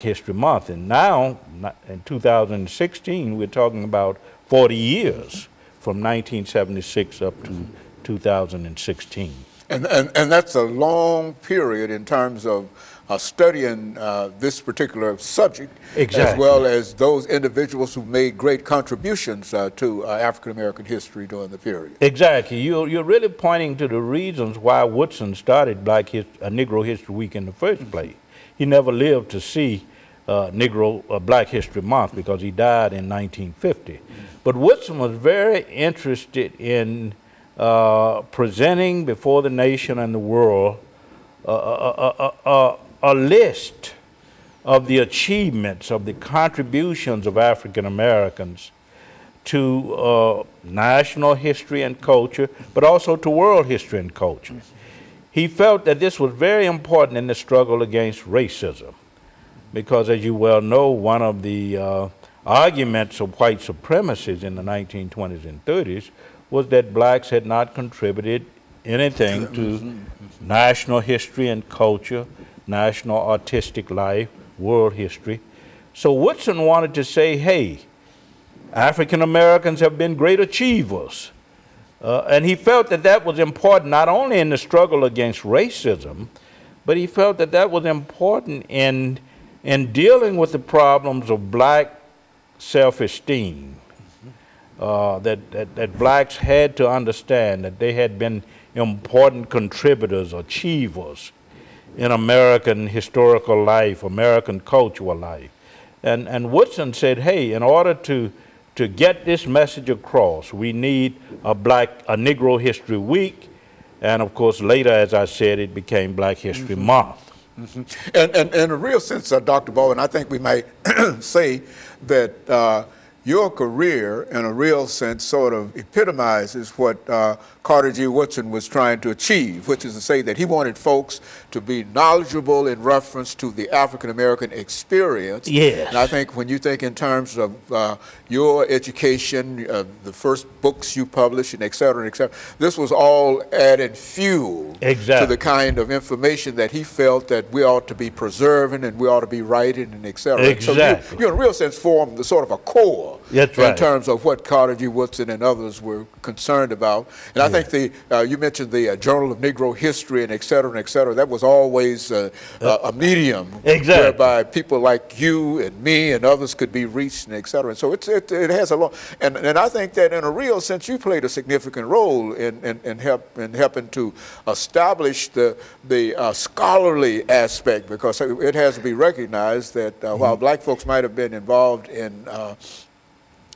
History Month. And now, in 2016, we're talking about 40 years from 1976 up to 2016. And that's a long period in terms of studying this particular subject, exactly, as well as those individuals who made great contributions to African-American history during the period. Exactly. You're really pointing to the reasons why Woodson started Negro History Week in the first place. He never lived to see Black History Month because he died in 1950. But Woodson was very interested in presenting before the nation and the world a list of the achievements, of the contributions of African Americans to national history and culture, but also to world history and culture. He felt that this was very important in the struggle against racism, because as you well know, one of the arguments of white supremacists in the 1920s and 30s was that blacks had not contributed anything to national history and culture, national artistic life, world history. So Woodson wanted to say, hey, African Americans have been great achievers. And he felt that that was important not only in the struggle against racism, but he felt that that was important in dealing with the problems of black self-esteem. That blacks had to understand that they had been important contributors, achievers in American historical life, American cultural life. And Woodson said, hey, in order to get this message across, we need a Negro History Week, and of course later, as I said, it became Black History Month. And in a real sense, Dr. Baldwin, I think we might say that your career, in a real sense, sort of epitomizes what Carter G. Woodson was trying to achieve, which is to say that he wanted folks to be knowledgeable in reference to the African-American experience. Yes. And I think when you think in terms of your education, the first books you published, and et cetera, this was all added fuel exactly to the kind of information that he felt that we ought to be preserving and we ought to be writing, and et cetera. Exactly. So you in a real sense, formed the sort of a core That's right. in terms of what Carter G. Woodson and others were concerned about. And I think you mentioned the Journal of Negro History and et cetera, that was always a medium whereby people like you and me and others could be reached, and et cetera. And so it has a long, and I think that in a real sense you played a significant role in helping to establish the scholarly aspect, because it has to be recognized that while black folks might have been involved in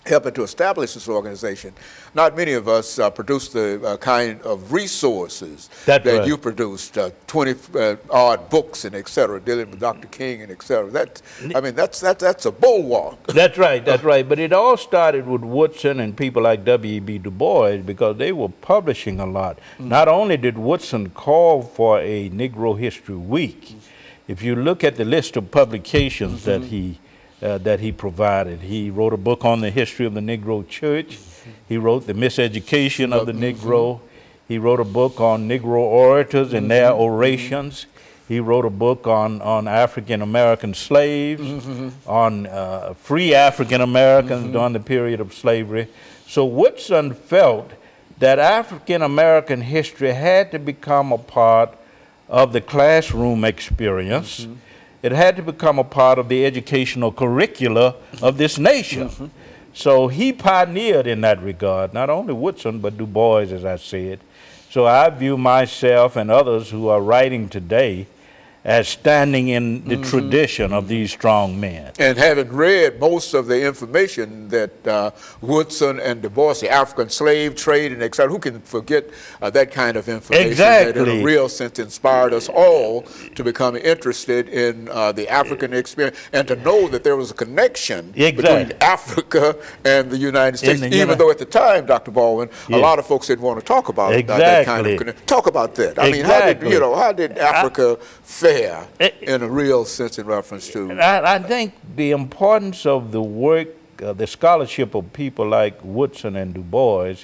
helping to establish this organization, not many of us produced the kind of resources that you produced, 20-odd books and et cetera, dealing with Dr. King and et cetera. That's a bulwark. That's right, that's right. But it all started with Woodson and people like W.E.B. Du Bois, because they were publishing a lot. Not only did Woodson call for a Negro History Week, if you look at the list of publications that he provided. He wrote a book on the history of the Negro Church. He wrote The Miseducation of the Negro. He wrote a book on Negro orators and their orations. He wrote a book on African American slaves, on free African Americans during the period of slavery. So Woodson felt that African American history had to become a part of the classroom experience. It had to become a part of the educational curricula of this nation. So he pioneered in that regard, not only Woodson, but Du Bois, as I said. So I view myself and others who are writing today as standing in the tradition of these strong men. And having read most of the information that Woodson and Du Bois, the African slave trade and et cetera, who can forget that kind of information that in a real sense inspired us all to become interested in the African experience, and to know that there was a connection between Africa and the United States, even though at the time, Dr. Baldwin, a lot of folks didn't want to talk about that kind of connection. Talk about that. I mean, how did Africa fare in a real sense in reference to? I think the importance of the work, the scholarship of people like Woodson and Du Bois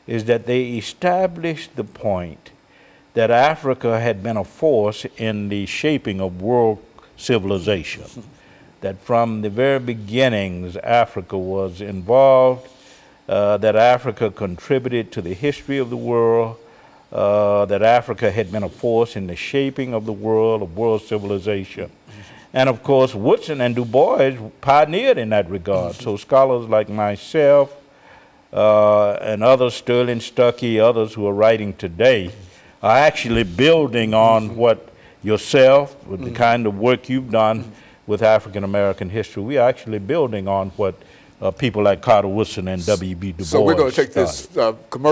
is that they established the point that Africa had been a force in the shaping of world civilization. that from the very beginnings, Africa was involved, that Africa contributed to the history of the world, that Africa had been a force in the shaping of the world, of world civilization. And of course, Woodson and Du Bois pioneered in that regard. So scholars like myself and others, Sterling Stuckey, others who are writing today, are actually building on what yourself, with the kind of work you've done with African American history. We are actually building on what people like Carter Woodson and W.B. Du Bois So we're going to take started. this commercial